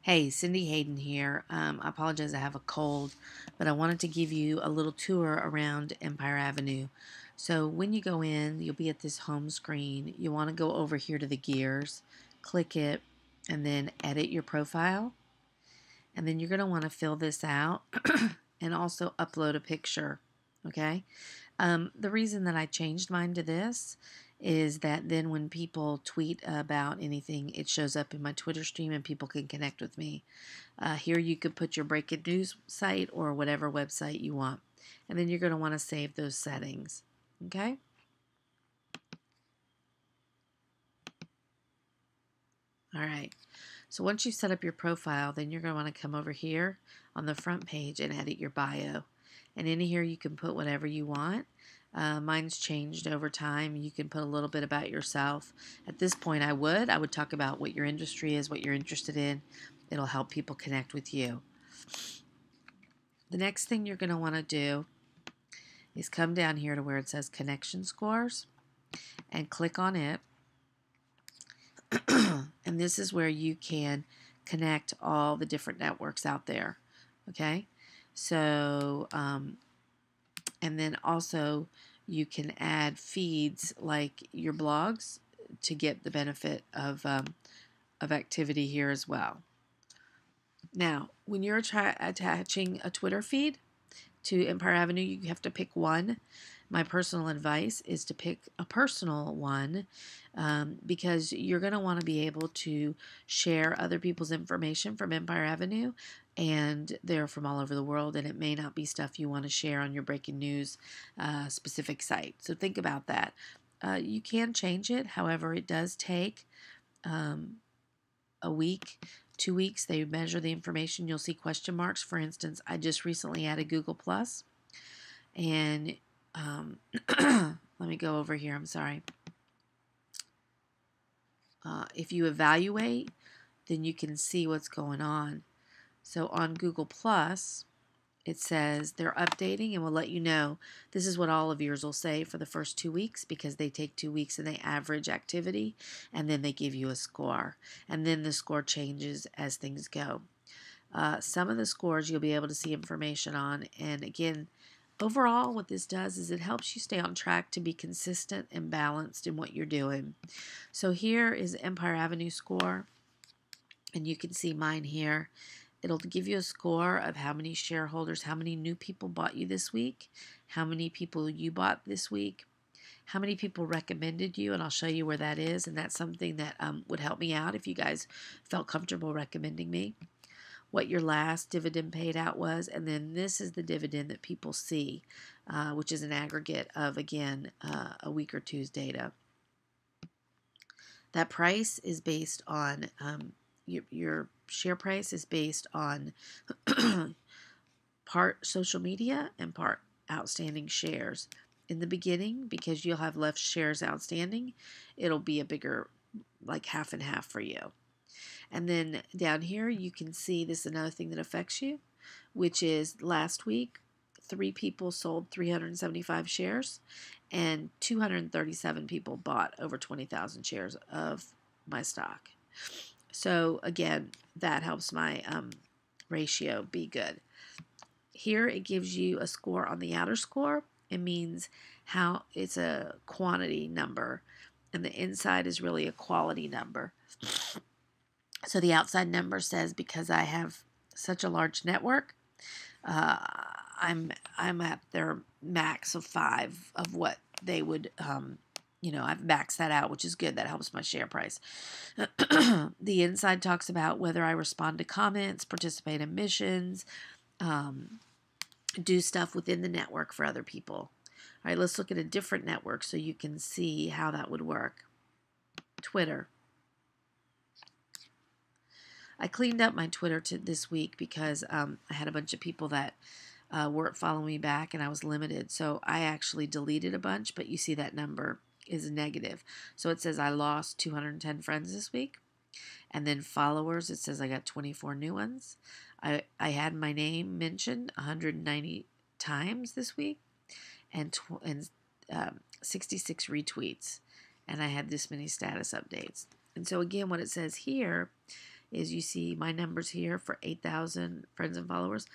Hey, Cindy Hayden here. I apologize, I have a cold, but I wanted to give you a little tour around Empire Avenue. So when you go in, you'll be at this home screen. You want to go over here to the gears, click it, and then edit your profile. And then you're going to want to fill this out and also upload a picture. Okay? The reason that I changed mine to this is that then when people tweet about anything, it shows up in my Twitter stream and people can connect with me. Here you could put your breaking news site or whatever website you want. And then you're going to want to save those settings. Okay? All right. So once you set up your profile, then you're going to want to come over here on the front page and edit your bio. And in here you can put whatever you want. Mine's changed over time. You can put a little bit about yourself. At this point, I would talk about what your industry is, what you're interested in. It'll help people connect with you. The next thing you're going to want to do is come down here to where it says connection scores and click on it. And this is where you can connect all the different networks out there. Okay, so and then also you can add feeds like your blogs to get the benefit of activity here as well. Now, when you're attaching a Twitter feed to Empire Avenue, you have to pick one. My personal advice is to pick a personal one because you're going to want to be able to share other people's information from Empire Avenue, and they're from all over the world, and it may not be stuff you want to share on your breaking news specific site. So think about that. You can change it. However, it does take a week, 2 weeks. They measure the information. You'll see question marks. For instance, I just recently added Google Plus, and let me go over here. I'm sorry. If you evaluate, then you can see what's going on. So on Google Plus, it says they're updating and will let you know. This is what all of yours will say for the first 2 weeks because they take 2 weeks and they average activity, and then they give you a score. And then the score changes as things go. Some of the scores you'll be able to see information on. And again, overall, what this does is it helps you stay on track to be consistent and balanced in what you're doing. So here is Empire Avenue score, and you can see mine here. It'll give you a score of how many shareholders, how many new people bought you this week, how many people you bought this week, how many people recommended you, and I'll show you where that is, and that's something that would help me out if you guys felt comfortable recommending me. What your last dividend paid out was, and then this is the dividend that people see, which is an aggregate of, again, a week or two's data. That price is based on, your share price is based on part social media and part outstanding shares. In the beginning, because you'll have less shares outstanding, it'll be a bigger, like half and half for you. And then down here, you can see this is another thing that affects you, which is last week, 3 people sold 375 shares, and 237 people bought over 20,000 shares of my stock. So again, that helps my ratio be good. Here it gives you a score on the outer score. It means how it's a quantity number, and the inside is really a quality number. So the outside number says because I have such a large network, I'm at their max of 5 of what they would, I've maxed that out, which is good. That helps my share price. The inside talks about whether I respond to comments, participate in missions, do stuff within the network for other people. All right, let's look at a different network so you can see how that would work. Twitter. I cleaned up my Twitter this week because I had a bunch of people that weren't following me back, and I was limited. So I actually deleted a bunch, but you see that number is negative. So it says I lost 210 friends this week. And then followers, it says I got 24 new ones. I had my name mentioned 190 times this week, and 66 retweets. And I had this many status updates. And so again, what it says here is you see my numbers here for 8,000 friends and followers.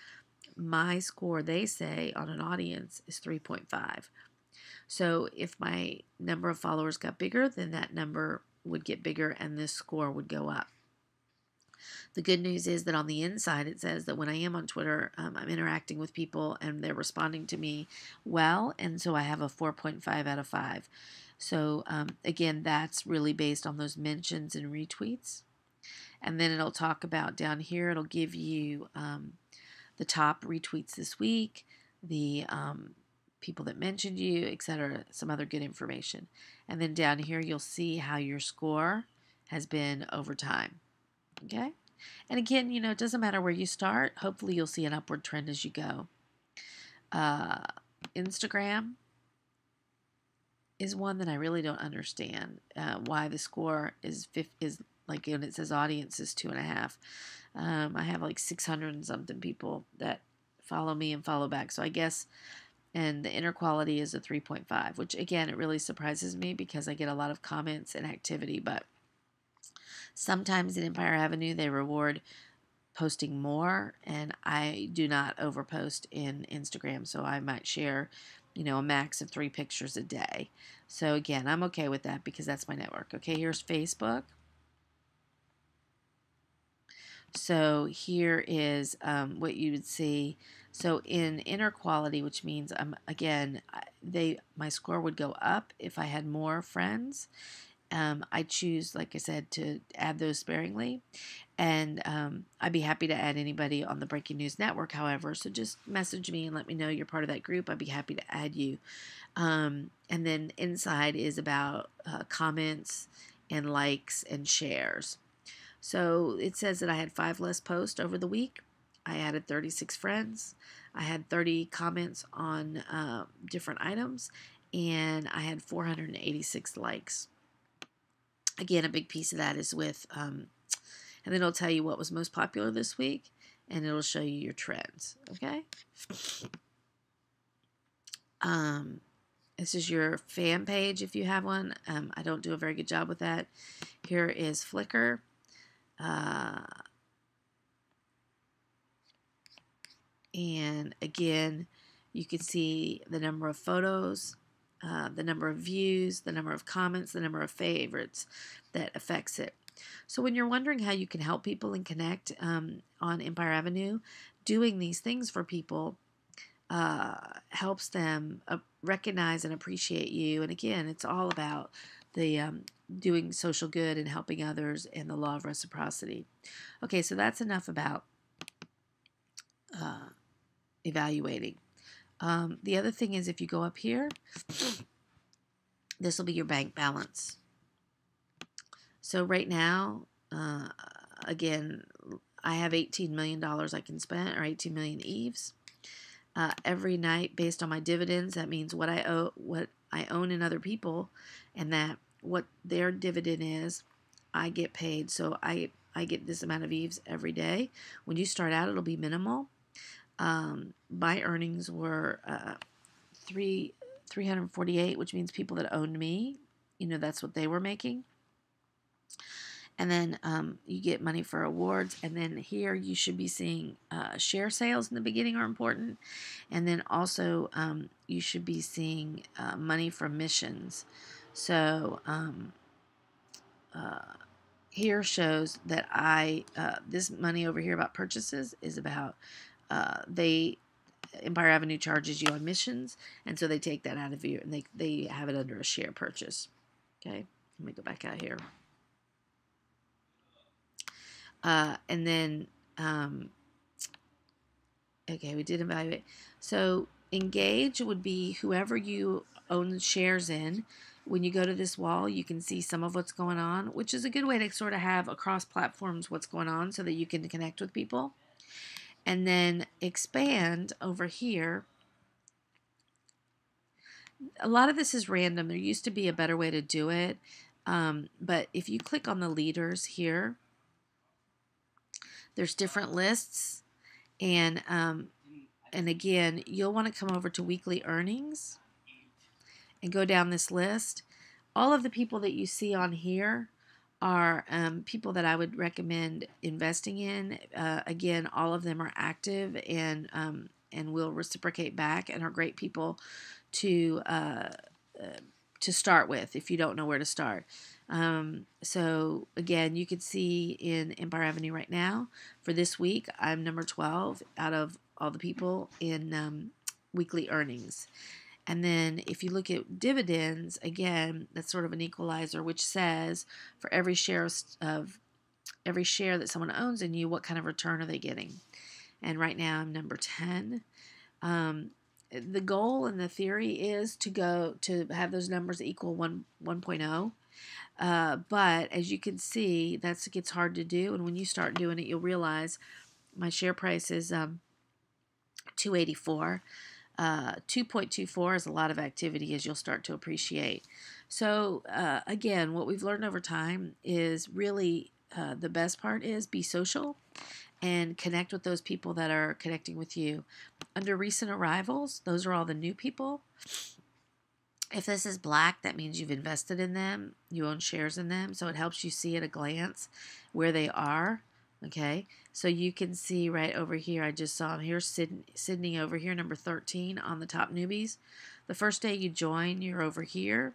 My score, they say, on an audience is 3.5. So if my number of followers got bigger, then that number would get bigger and this score would go up. The good news is that on the inside, it says that when I am on Twitter, I'm interacting with people and they're responding to me well. And so I have a 4.5 out of 5. So again, that's really based on those mentions and retweets. And then it'll talk about down here, it'll give you the top retweets this week, the people that mentioned you, etc., some other good information. And then down here, you'll see how your score has been over time. Okay? And again, it doesn't matter where you start. Hopefully, you'll see an upward trend as you go. Instagram is one that I really don't understand why the score is like when it says audience is 2.5. I have like 600 and something people that follow me and follow back. So I guess, and the inner quality is a 3.5, which again, it really surprises me because I get a lot of comments and activity, but sometimes in Empire Avenue, they reward posting more, and I do not overpost in Instagram, so I might share, a max of 3 pictures a day. So again, I'm okay with that because that's my network. Okay, here's Facebook. So here is what you would see. So in inner quality, which means again, my score would go up if I had more friends. I choose, like I said, to add those sparingly. And I'd be happy to add anybody on the Breaking News Network, however. So just message me and let me know you're part of that group. I'd be happy to add you. And then inside is about comments and likes and shares. So it says that I had 5 less posts over the week. I added 36 friends. I had 30 comments on different items. And I had 486 likes. Again, a big piece of that is with, and then it'll tell you what was most popular this week, and it'll show you your trends, okay? This is your fan page if you have one. I don't do a very good job with that. Here is Flickr. And again, you can see the number of photos, the number of views, the number of comments, the number of favorites that affects it. So when you're wondering how you can help people and connect on Empire Avenue, doing these things for people helps them recognize and appreciate you. And again, it's all about the doing social good and helping others and the law of reciprocity. Okay, so that's enough about evaluating. The other thing is if you go up here, this will be your bank balance. So right now, again, I have $18 million I can spend, or 18 million EVEs. Every night, based on my dividends, that means what I own in other people, and that what their dividend is, I get paid. So I get this amount of EVEs every day. When you start out, it'll be minimal. My earnings were 348, which means people that owned me, that's what they were making. And then you get money for awards. And then here you should be seeing share sales in the beginning are important. And then also you should be seeing money from missions. So here shows that this money over here about purchases is about Empire Avenue charges you on missions. And so they take that out of you and they have it under a share purchase. Okay, let me go back out here. And then, okay, we did evaluate. So engage would be whoever you own shares in. When you go to this wall, you can see some of what's going on, which is a good way to sort of have across platforms what's going on so that you can connect with people. And then expand over here. A lot of this is random. There used to be a better way to do it. But if you click on the leaders here, there's different lists, and again, you'll want to come over to weekly earnings and go down this list. All of the people that you see on here are people that I would recommend investing in. Again, all of them are active and will reciprocate back and are great people to uh, to start with if you don't know where to start. So again, you can see in Empire Avenue right now for this week, I'm number 12 out of all the people in weekly earnings. And then if you look at dividends, again, that's sort of an equalizer, which says for every share that someone owns in you, what kind of return are they getting? And right now I'm number 10. The goal and the theory is to have those numbers equal 1.0. But as you can see, it gets hard to do. And when you start doing it, you'll realize my share price is 284. 2.24 is a lot of activity, as you'll start to appreciate. So again, what we've learned over time is really the best part is be social and connect with those people that are connecting with you. Under recent arrivals, those are all the new people. If this is black, that means you've invested in them, you own shares in them, so it helps you see at a glance where they are. Okay, so you can see right over here, I just saw him here, Sydney over here, number 13 on the top newbies. The first day you join, you're over here,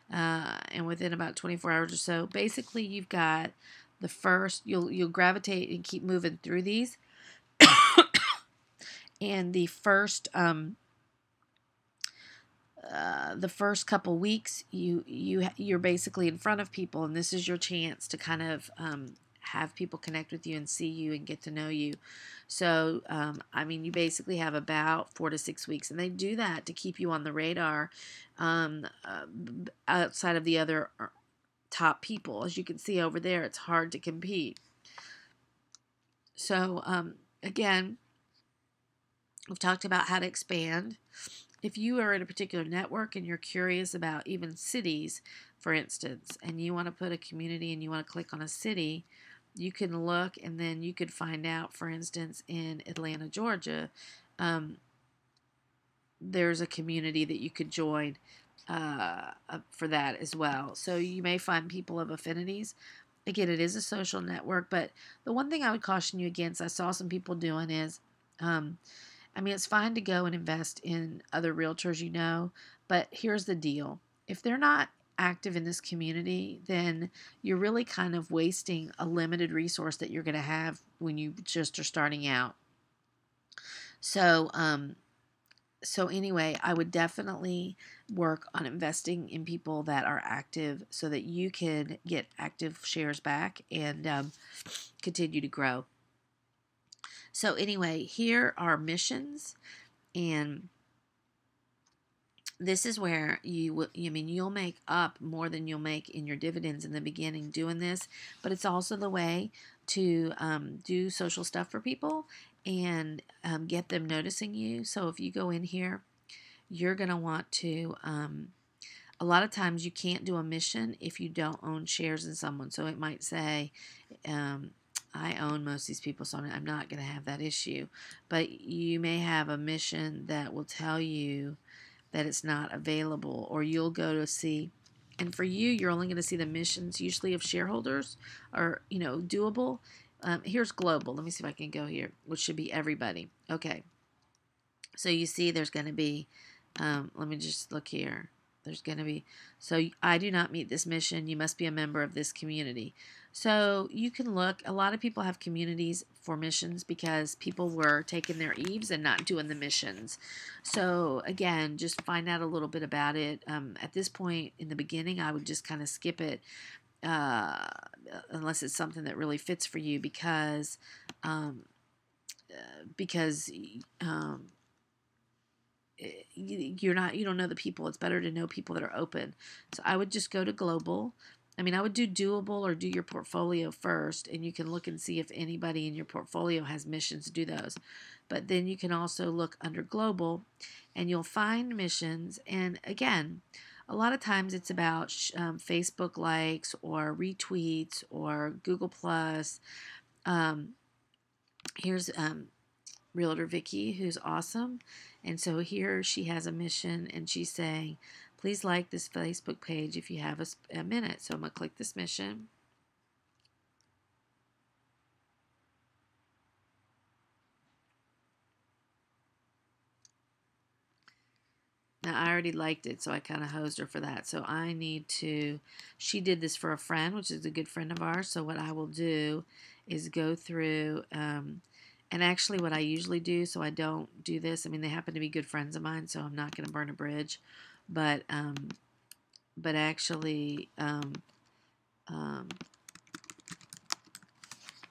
and within about 24 hours or so, basically you've got the first, you'll gravitate and keep moving through these, and the first couple weeks, you're basically in front of people, and this is your chance to kind of have people connect with you and see you and get to know you. So, I mean, you basically have about 4 to 6 weeks, and they do that to keep you on the radar outside of the other top people. As you can see over there, it's hard to compete. So, again, we've talked about how to expand. If you are in a particular network and you're curious about even cities, for instance, and you want to put a community and you want to click on a city, you can look and then you could find out, for instance, in Atlanta, Georgia, there's a community that you could join for that as well. So you may find people of affinities. Again, it is a social network, but the one thing I would caution you against, I saw some people doing is, I mean, it's fine to go and invest in other realtors you know, but here's the deal. If they're not active in this community, then you're really kind of wasting a limited resource that you're going to have when you just are starting out. So, so anyway, I would definitely work on investing in people that are active so that you can get active shares back and continue to grow. So anyway, here are missions, and this is where you'll make up more than you'll make in your dividends in the beginning doing this, but it's also the way to do social stuff for people and get them noticing you. So if you go in here, you're going to want to, a lot of times you can't do a mission if you don't own shares in someone. So it might say, I own most of these people, so I'm not going to have that issue. But you may have a mission that will tell you that it's not available, or you'll go to see, and for you, you're only going to see the missions usually of shareholders or, doable. Here's global. Let me see if I can go here, which should be everybody. Okay. So you see there's going to be, let me just look here. There's going to be, so I do not meet this mission. You must be a member of this community. So you can look, a lot of people have communities for missions because people were taking their eaves and not doing the missions. So again, just find out a little bit about it. At this point in the beginning, I would just kind of skip it unless it's something that really fits for you because you don't know the people. It's better to know people that are open. So I would just go to global. I mean, I would do doable or do your portfolio first, and you can look and see if anybody in your portfolio has missions to do those. But then you can also look under global, and you'll find missions. And again, a lot of times it's about Facebook likes or retweets or Google Plus. Here's Realtor Vicky, who's awesome. And so here she has a mission, and she's saying, please like this Facebook page if you have a minute. So I'm going to click this mission. I already liked it, so I kind of hosed her for that. So I need to, she did this for a friend, which is a good friend of ours. So what I will do is go through, and actually what I usually do, so I don't do this. I mean, they happen to be good friends of mine, so I'm not going to burn a bridge. But actually,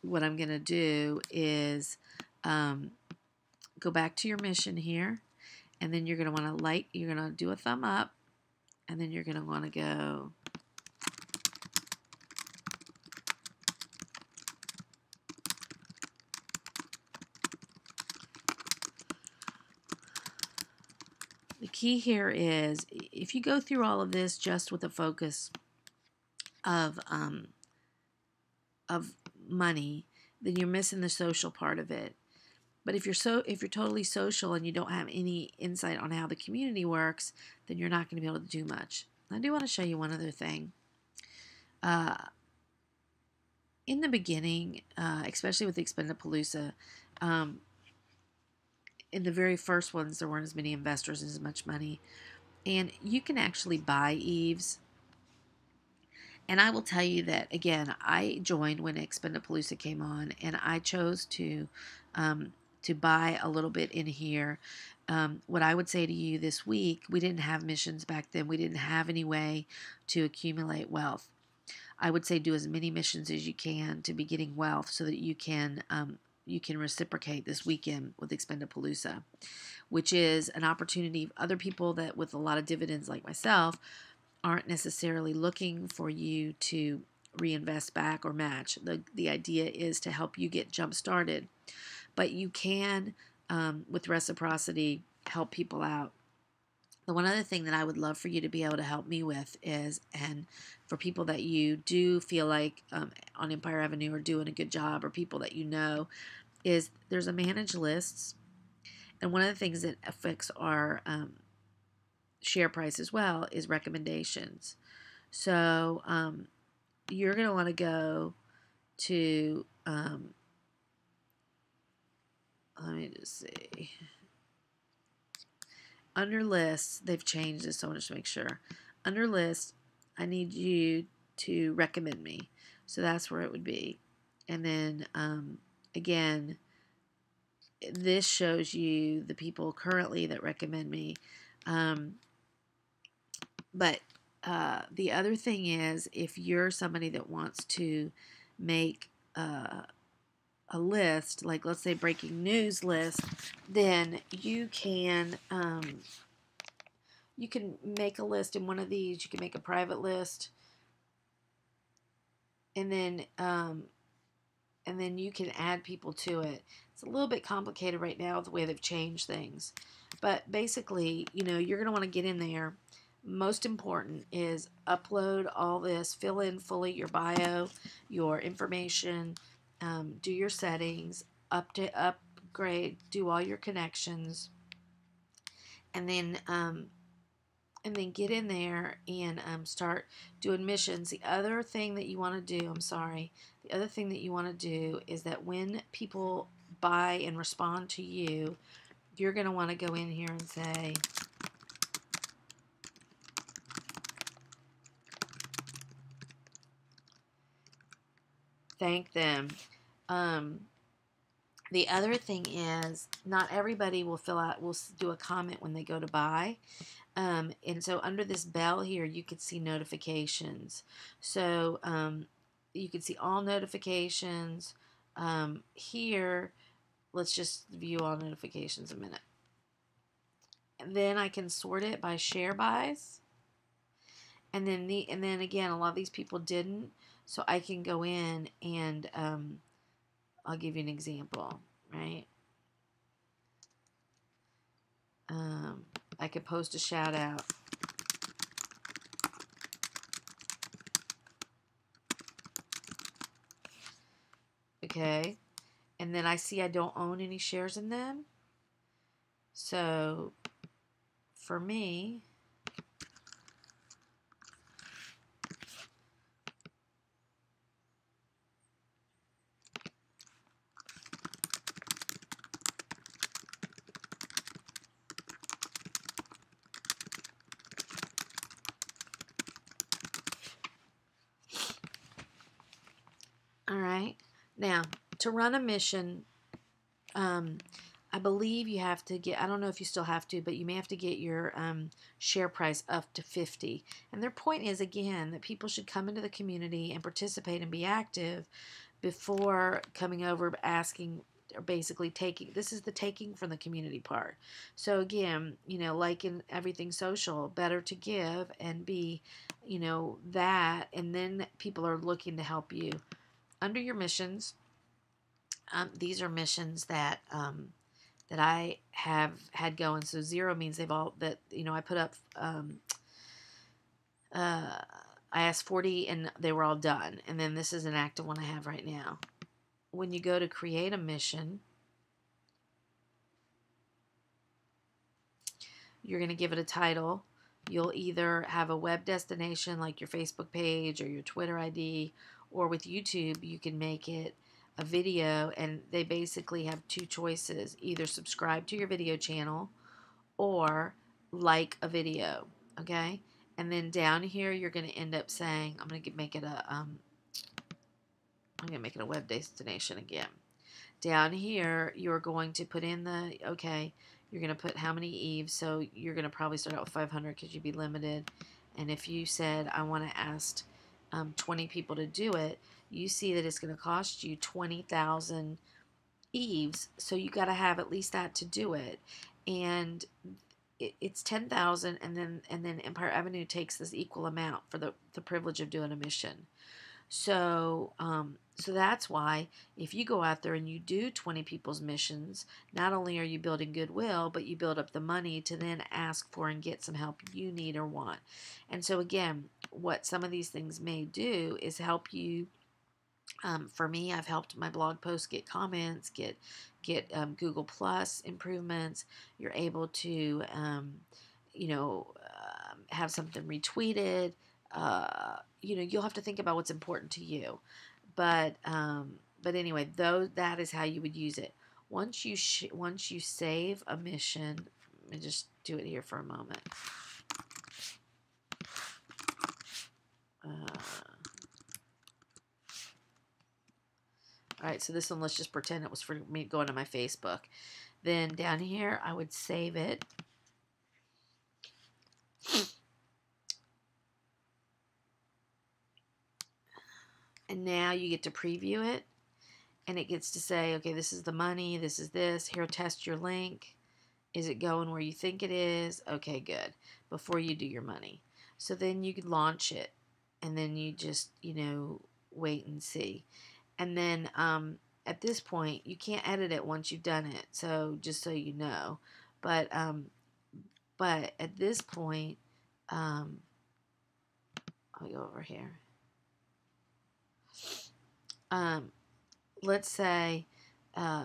what I'm going to do is go back to your mission here. And then you're going to want to you're going to do a thumb up, and then you're going to want to go the key here is if you go through all of this just with a focus of money, then you're missing the social part of it. But if you're totally social and you don't have any insight on how the community works, then you're not going to be able to do much. I do want to show you one other thing. In the beginning, especially with Expendapalooza, in the very first ones, there weren't as many investors and as much money. And you can actually buy Eves. And I will tell you that, again, I joined when Expendapalooza came on, and I chose to buy a little bit in here. What I would say to you this week, we didn't have missions back then. We didn't have any way to accumulate wealth. I would say do as many missions as you can to be getting wealth so that you can reciprocate this weekend with Expendapalooza, which is an opportunity. Other people that with a lot of dividends like myself aren't necessarily looking for you to reinvest back or match. The idea is to help you get jump started, but you can, with reciprocity, help people out. The one other thing that I would love for you to be able to help me with is, and for people that you do feel like on Empire Avenue are doing a good job, or people that you know, is there's a manage lists. And one of the things that affects our share price as well is recommendations. So you're going to want to go to, let me just see. Under lists, they've changed this, so I want to make sure. Under lists, I need you to recommend me. So that's where it would be. And then, again, this shows you the people currently that recommend me. But the other thing is, if you're somebody that wants to make a list, like let's say breaking news list, then you can make a list in one of these. You can make a private list, and then you can add people to it. It's a little bit complicated right now the way they've changed things, but basically, you're going to want to get in there. Most important is upload all this, fill in fully your bio, your information, do your settings, upgrade, do all your connections, and then get in there and start doing missions. The other thing that you want to do, the other thing that you want to do is that when people buy and respond to you, you're going to want to go in here and say, thank them. The other thing is, not everybody will do a comment when they go to buy. And so under this bell here, you could see notifications. So you can see all notifications. Here, let's just view all notifications a minute. And then I can sort it by share buys. And then again, a lot of these people didn't. So I can go in and I'll give you an example, right? I could post a shout out. Okay. And then I see I don't own any shares in them. So for me, Now, to run a mission, I believe you have to get, I don't know if you still have to, but you may have to get your share price up to 50. And their point is, again, that people should come into the community and participate and be active before coming over asking, or basically taking. This is the taking from the community part. So again, like in everything social, better to give and be, that, and then people are looking to help you. Under your missions, these are missions that I have had going. So 0 means they've all, that, I put up, I asked 40 and they were all done. And then this is an active one I have right now. When you go to create a mission, you're going to give it a title. You'll either have a web destination like your Facebook page or your Twitter ID, or with YouTube, you can make it a video, and they basically have two choices: either subscribe to your video channel or like a video. Okay, and then down here you're going to end up saying, I'm going to make it a web destination again. Down here you're going to put in you're going to put how many eaves. So you're going to probably start out with 500 because you'd be limited. And if you said, I want to ask 20 people to do it, you see that it's going to cost you 20,000 eaves. So you got to have at least that to do it. And it's 10,000, and then Empire Avenue takes this equal amount for the privilege of doing a mission. So that's why if you go out there and you do 20 people's missions, not only are you building goodwill, but you build up the money to then ask for and get some help you need or want. And so again, what some of these things may do is help you. For me, I've helped my blog posts get comments, get Google Plus improvements. You're able to, have something retweeted. You'll have to think about what's important to you. But anyway, that is how you would use it. Once you save a mission, let me just do it here for a moment. All right, so this one, let's just pretend it was for me going to my Facebook. Then down here, I would save it. And now you get to preview it. And it gets to say, okay, this is the money, this is this. Here, test your link. Is it going where you think it is? Okay, good. Before you do your money. So then you could launch it. And then you just, wait and see. And then at this point, you can't edit it once you've done it. So just so you know. But at this point, I'll go over here. Let's say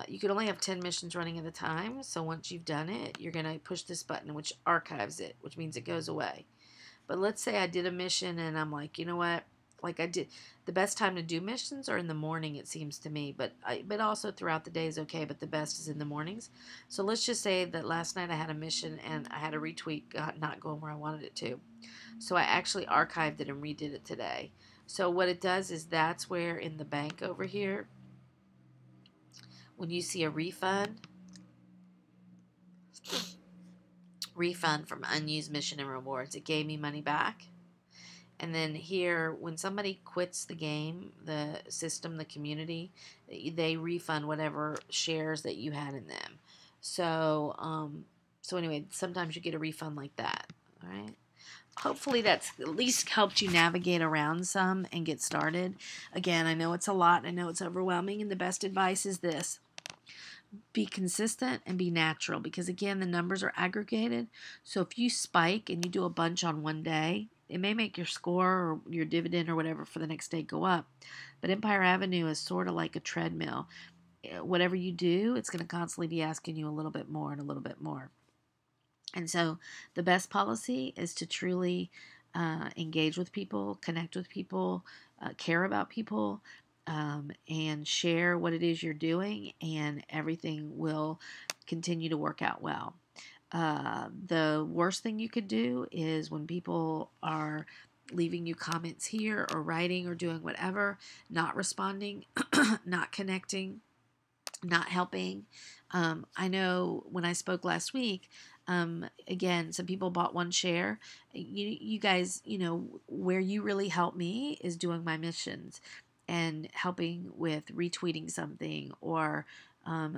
you could only have 10 missions running at a time. So once you've done it, you're going to push this button, which archives it, which means it goes away. But let's say I did a mission and I'm like, you know what? Like I did, the best time to do missions are in the morning, it seems to me. But also throughout the day is okay, but the best is in the mornings. So let's just say that last night I had a mission and I had a retweet not going where I wanted it to. So I actually archived it and redid it today. So what it does is that's where in the bank over here, when you see a refund from unused mission and rewards, it gave me money back. And then here, when somebody quits the game, the system, the community, they refund whatever shares that you had in them. So, anyway, sometimes you get a refund like that. All right. Hopefully that's at least helped you navigate around some and get started. Again, I know it's a lot. I know it's overwhelming. And the best advice is this: be consistent and be natural, because again, the numbers are aggregated. So if you spike and you do a bunch on one day, it may make your score or your dividend or whatever for the next day go up. But Empire Avenue is sort of like a treadmill. Whatever you do, it's going to constantly be asking you a little bit more and a little bit more. And so the best policy is to truly engage with people, connect with people, care about people, and share what it is you're doing, and everything will continue to work out well. The worst thing you could do is when people are leaving you comments here or writing or doing whatever, not responding, not connecting, not helping. I know when I spoke last week, again, some people bought one share. You guys, where you really help me is doing my missions and helping with retweeting something or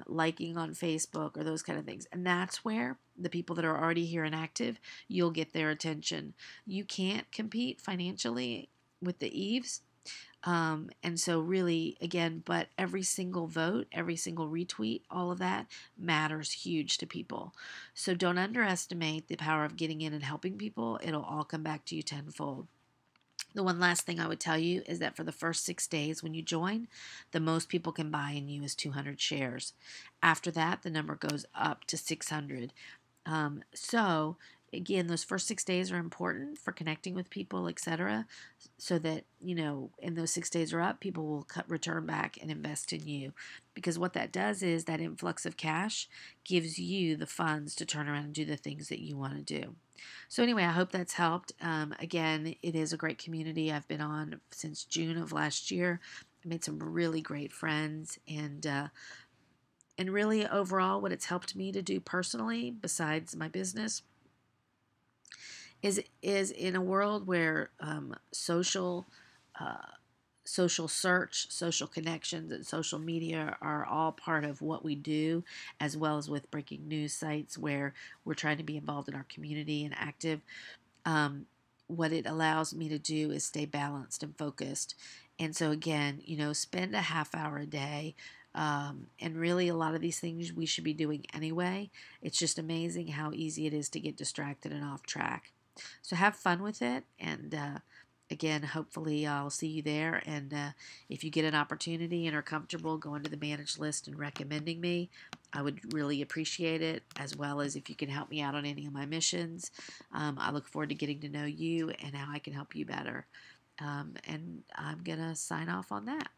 liking on Facebook or those kind of things. And that's where the people that are already here and active, you'll get their attention. You can't compete financially with the Eves. And so really, again, but every single vote, every single retweet, all of that matters huge to people. So don't underestimate the power of getting in and helping people. It'll all come back to you tenfold. The one last thing I would tell you is that for the first 6 days when you join, the most people can buy in you is 200 shares. After that, the number goes up to 600. So again, those first 6 days are important for connecting with people, etc., so that in those 6 days are up, people will return back and invest in you, because what that does is that influx of cash gives you the funds to turn around and do the things that you want to do. So anyway, I hope that's helped. Again, it is a great community. I've been on since June of last year. I made some really great friends, and really overall what it's helped me to do personally, besides my business, is in a world where uh, social search, social connections, and social media are all part of what we do, as well as with breaking news sites where we're trying to be involved in our community and active. um, what it allows me to do is stay balanced and focused. And so, again, spend a half hour a day. And really, a lot of these things we should be doing anyway. It's just amazing how easy it is to get distracted and off track. So, have fun with it. And again, hopefully, I'll see you there. And if you get an opportunity and are comfortable going to the managed list and recommending me, I would really appreciate it, as well as if you can help me out on any of my missions. I look forward to getting to know you and how I can help you better. And I'm going to sign off on that.